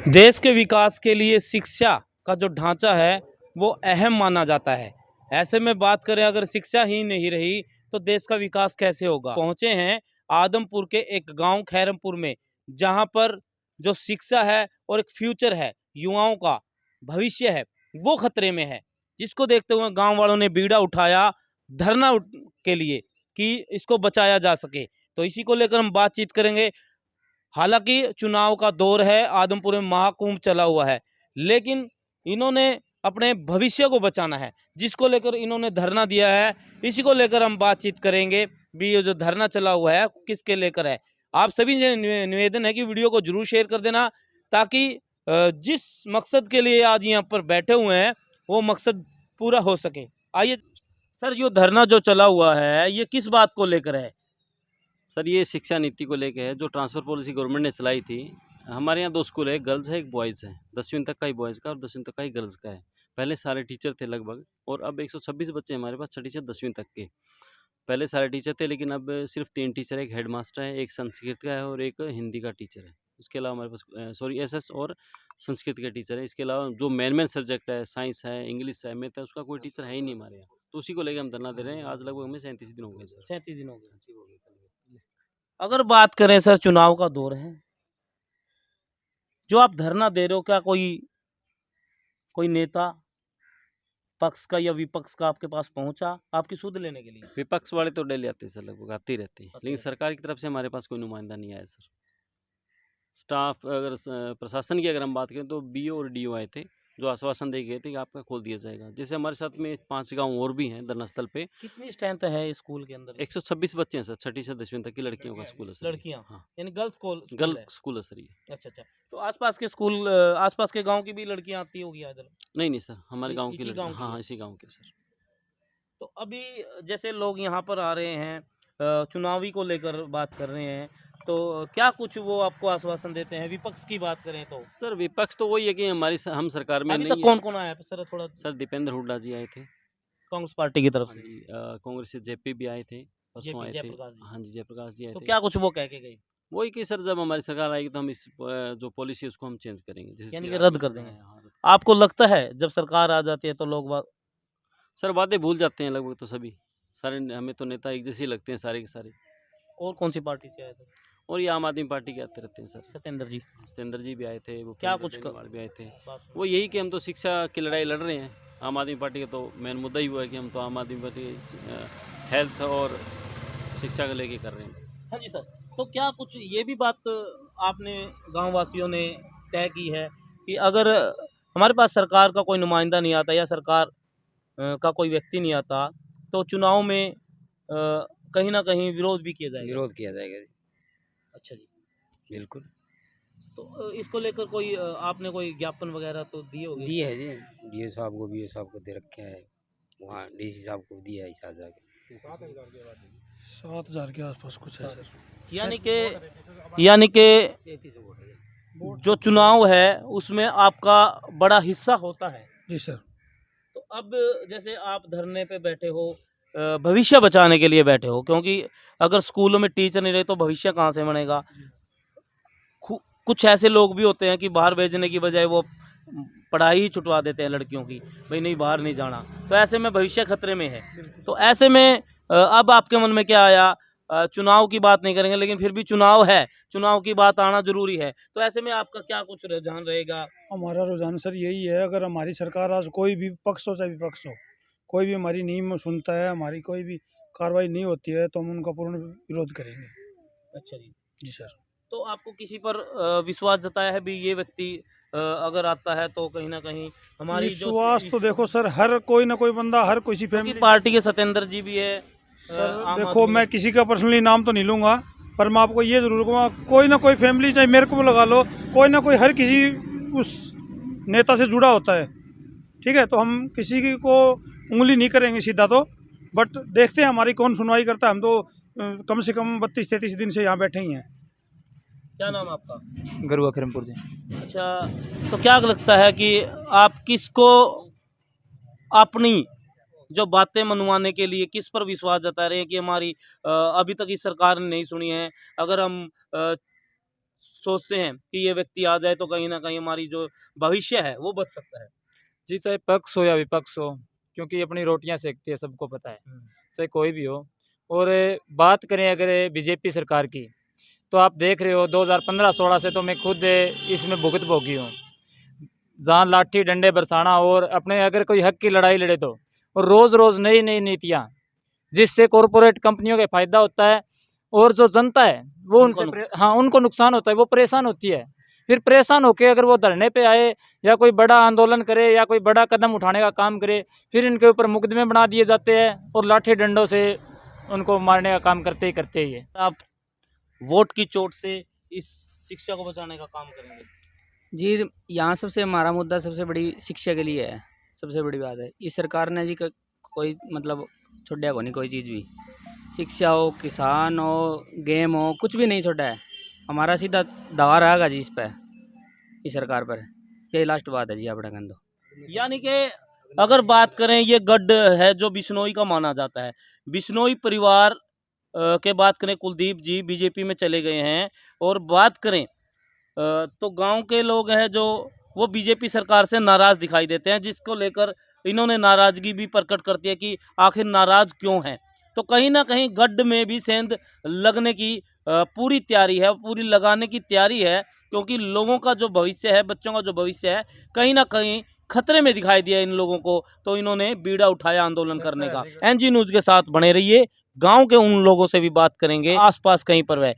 देश के विकास के लिए शिक्षा का जो ढांचा है वो अहम माना जाता है। ऐसे में बात करें, अगर शिक्षा ही नहीं रही तो देश का विकास कैसे होगा। पहुंचे हैं आदमपुर के एक गांव खैरमपुर में, जहां पर जो शिक्षा है और एक फ्यूचर है, युवाओं का भविष्य है, वो खतरे में है। जिसको देखते हुए गांव वालों ने बीड़ा उठाया धरना के लिए कि इसको बचाया जा सके। तो इसी को लेकर हम बातचीत करेंगे। हालांकि चुनाव का दौर है, आदमपुर में महाकुंभ चला हुआ है, लेकिन इन्होंने अपने भविष्य को बचाना है, जिसको लेकर इन्होंने धरना दिया है। इसी को लेकर हम बातचीत करेंगे भी। ये जो धरना चला हुआ है किसके लेकर है। आप सभी से निवेदन है कि वीडियो को जरूर शेयर कर देना, ताकि जिस मकसद के लिए आज यहाँ पर बैठे हुए हैं वो मकसद पूरा हो सके। आइए सर, जो धरना जो चला हुआ है ये किस बात को लेकर है? सर ये शिक्षा नीति को लेके है, जो ट्रांसफ़र पॉलिसी गवर्नमेंट ने चलाई थी। हमारे यहाँ 2 स्कूल है, एक गर्ल्स है एक बॉयज़ है। 10वीं तक का ही बॉयज़ का और 10वीं तक का ही गर्ल्स का है। पहले सारे टीचर थे लगभग, और अब 126 बच्चे हमारे पास छठी से 10वीं तक के। पहले सारे टीचर थे, लेकिन अब सिर्फ 3 टीचर है, एक हेड मास्टर है, एक संस्कृत का है और एक हिंदी का टीचर है। उसके अलावा हमारे पास एसएस और संस्कृत का टीचर है। इसके अलावा जो मेन सब्जेक्ट है, साइंस है, इंग्लिश है, मैथ है, उसका कोई टीचर है ही नहीं हमारे यहाँ। तो उसी को लेकर हम धरना दे रहे हैं। आज लगभग हमें 37 दिन हो गए सर। 37 दिन हो गए। अगर बात करें सर, चुनाव का दौर है, जो आप धरना दे रहे हो, क्या कोई नेता पक्ष का या विपक्ष का आपके पास पहुंचा आपकी सुध लेने के लिए? विपक्ष वाले तो डेली आते हैं सर, लगभग आते ही रहते हैं, लेकिन सरकार की तरफ से हमारे पास कोई नुमाइंदा नहीं आया सर। स्टाफ अगर प्रशासन की अगर हम बात करें तो बीओ और डीओ आए थे, जो आश्वासन दे गए थे कि आपका खोल दिया जाएगा। जैसे हमारे साथ में 5 गांव और भी हैं धरना स्थल पे। कितनी स्ट्रेंथ है स्कूल के अंदर? 126 बच्चे हैं सर, छठी से 10वीं तक की लड़कियों का स्कूल है सर। लड़कियां? हाँ, यानी गर्ल्स गर्ल्स स्कूल है सर ये। अच्छा अच्छा। तो आसपास के स्कूल, आसपास के गांव की भी लड़कियां आती होगी इधर? नहीं नहीं सर, हमारे गाँव की इसी लड़की। गांव की? हाँ, इसी गाँव के सर। तो अभी जैसे लोग यहाँ पर आ रहे हैं, चुनावी को लेकर बात कर रहे हैं, तो क्या कुछ वो आपको आश्वासन देते हैं? विपक्ष की बात करें तो सर विपक्ष तो वही है कि हम सरकार में अभी नहीं तक है। कौन कौन आया है सर? थोड़ा सर दीपेंद्र हुड्डा जी आए थे कांग्रेस पार्टी की तरफ हाँ से। जी, कांग्रेस से जेपी भी आए थे, परसों आए थे। जयप्रकाश जी। हाँ जी, जयप्रकाश जी आए तो थे। क्या कुछ वो कह के गए? वही कि सर जब हमारी सरकार आएगी तो हम इस जो पॉलिसी है उसको हम चेंज करेंगे, जैसे यानी कि CRR रद्द में कर बताया देंगे। है, हाँ, रद्द। आपको लगता है जब सरकार आ जाती है तो लोग सर बातें भूल जाते हैं लगभग तो सभी सारे। हमें तो नेता एक जैसे ही लगते हैं सारे के सारे। और कौन सी पार्टी से आए थे? और ये आम आदमी पार्टी के आते रहते हैं सर। सत्येंद्र जी। सत्येंद्र जी भी आए थे, वो क्या कुछ भी आए थे। वो यही कि हम तो शिक्षा की लड़ाई लड़ रहे हैं। आम आदमी पार्टी का तो मेन मुद्दा ही हुआ है कि हम तो आम आदमी पार्टी हेल्थ और शिक्षा को लेके कर रहे हैं। हाँ जी सर। तो क्या कुछ ये भी बात आपने गांव वासियों ने तय की है कि अगर हमारे पास सरकार का कोई नुमाइंदा नहीं आता या सरकार का कोई व्यक्ति नहीं आता तो चुनाव में कहीं ना कहीं विरोध भी किया जाएगा? विरोध किया जाएगा जी, अच्छा जी। बिल्कुल। तो इसको लेकर कोई आपने कोई ज्ञापन वगैरह तो दिए होंगे? दिए है जी, डीओ साहब को बीओ साहब को दे रखे हैं, वहाँ डीसी साहब को दिया है इस जाके। 7,000 के आसपास कुछ है सर। यानी कि 33 वोट है। जो चुनाव है उसमें आपका बड़ा हिस्सा होता है। जी सर। तो अब जैसे आप धरने पे बैठे हो, भविष्य बचाने के लिए बैठे हो, क्योंकि अगर स्कूलों में टीचर नहीं रहे तो भविष्य कहाँ से बनेगा। कुछ ऐसे लोग भी होते हैं कि बाहर भेजने की बजाय वो पढ़ाई ही छुटवा देते हैं लड़कियों की, भाई नहीं बाहर नहीं जाना। तो ऐसे में भविष्य खतरे में है। तो ऐसे में अब आपके मन में क्या आया? चुनाव की बात नहीं करेंगे, लेकिन फिर भी चुनाव है, चुनाव की बात आना जरूरी है। तो ऐसे में आपका क्या कुछ रुझान रहेगा? हमारा रुझान सर यही है, अगर हमारी सरकार आज कोई भी पक्ष हो चाहे विपक्ष हो, कोई भी हमारी नींव सुनता है, हमारी कोई भी कार्रवाई नहीं होती है तो हम उनका पूर्ण विरोध करेंगे। अच्छा जी। जी सर। तो आपको किसी पर विश्वास जताया है भी ये व्यक्ति अगर आता है तो कहीं ना कहीं हमारी विश्वास तो देखो सर, हर कोई ना कोई बंदा, हर किसी फैमिली पार्टी के सत्येंद्र जी भी है सर। देखो मैं किसी का पर्सनली नाम तो नहीं लूँगा, पर मैं आपको ये जरूर कहूँगा, कोई ना कोई फैमिली, चाहे मेरे को लगा लो, कोई ना कोई हर किसी उस नेता से जुड़ा होता है। ठीक है, तो हम किसी की को उंगली नहीं करेंगे सीधा तो, बट देखते हैं हमारी कौन सुनवाई करता है। हम तो कम से कम 32-33 दिन से यहाँ बैठे ही हैं। क्या नाम आपका? गरुआ खैरमपुर जी। अच्छा, तो क्या लगता है कि आप किसको अपनी जो बातें मनवाने के लिए किस पर विश्वास जता रहे हैं कि हमारी अभी तक इस सरकार ने नहीं सुनी है? अगर हम सोचते हैं कि ये व्यक्ति आ जाए तो कहीं ना कहीं हमारी जो भविष्य है वो बच सकता है? जी, चाहे पक्ष हो या विपक्ष हो, क्योंकि अपनी रोटियां सेकती है, सबको पता है, चाहे कोई भी हो। और बात करें अगर बीजेपी सरकार की, तो आप देख रहे हो 2015-16 से तो मैं खुद इसमें भुगत भोगी हूँ। जहाँ लाठी डंडे बरसाना और अपने अगर कोई हक की लड़ाई लड़े तो, और रोज़ रोज़ नई नई नीतियाँ, जिससे कॉरपोरेट कंपनियों का फ़ायदा होता है और जो जनता है वो उनको उनसे हाँ, उनको नुकसान होता है, वो परेशान होती है। फिर परेशान होके अगर वो धरने पे आए या कोई बड़ा आंदोलन करे या कोई बड़ा कदम उठाने का काम करे, फिर इनके ऊपर मुकदमे बना दिए जाते हैं और लाठी डंडों से उनको मारने का काम करते ही है। आप वोट की चोट से इस शिक्षा को बचाने का काम करेंगे? जी, यहाँ सबसे हमारा मुद्दा सबसे बड़ी शिक्षा के लिए है, सबसे बड़ी बात है। इस सरकार ने जी कोई मतलब छोड़ा को नहीं कोई चीज़ भी, शिक्षा हो, किसान हो, गेम हो, कुछ भी नहीं छोड़ा है। हमारा सीधा दावा रहेगा जी इस पर, इस सरकार पर। यही लास्ट बात है जी अपना कहने दो। यानी कि अगर बात करें, ये गढ़ है जो बिश्नोई का माना जाता है। बिश्नोई परिवार के बात करें, कुलदीप जी बीजेपी में चले गए हैं, और बात करें तो गांव के लोग हैं जो वो बीजेपी सरकार से नाराज़ दिखाई देते हैं, जिसको लेकर इन्होंने नाराज़गी भी प्रकट करती है कि आखिर नाराज़ क्यों हैं। तो कहीं ना कहीं गढ़ में भी सेंध लगने की पूरी तैयारी है, पूरी लगाने की तैयारी है, क्योंकि लोगों का जो भविष्य है, बच्चों का जो भविष्य है, कहीं ना कहीं खतरे में दिखाई दिया इन लोगों को। तो इन्होंने बीड़ा उठाया आंदोलन करने का। एनजी न्यूज़ के साथ बने रहिए, गांव के उन लोगों से भी बात करेंगे, आसपास कहीं पर वह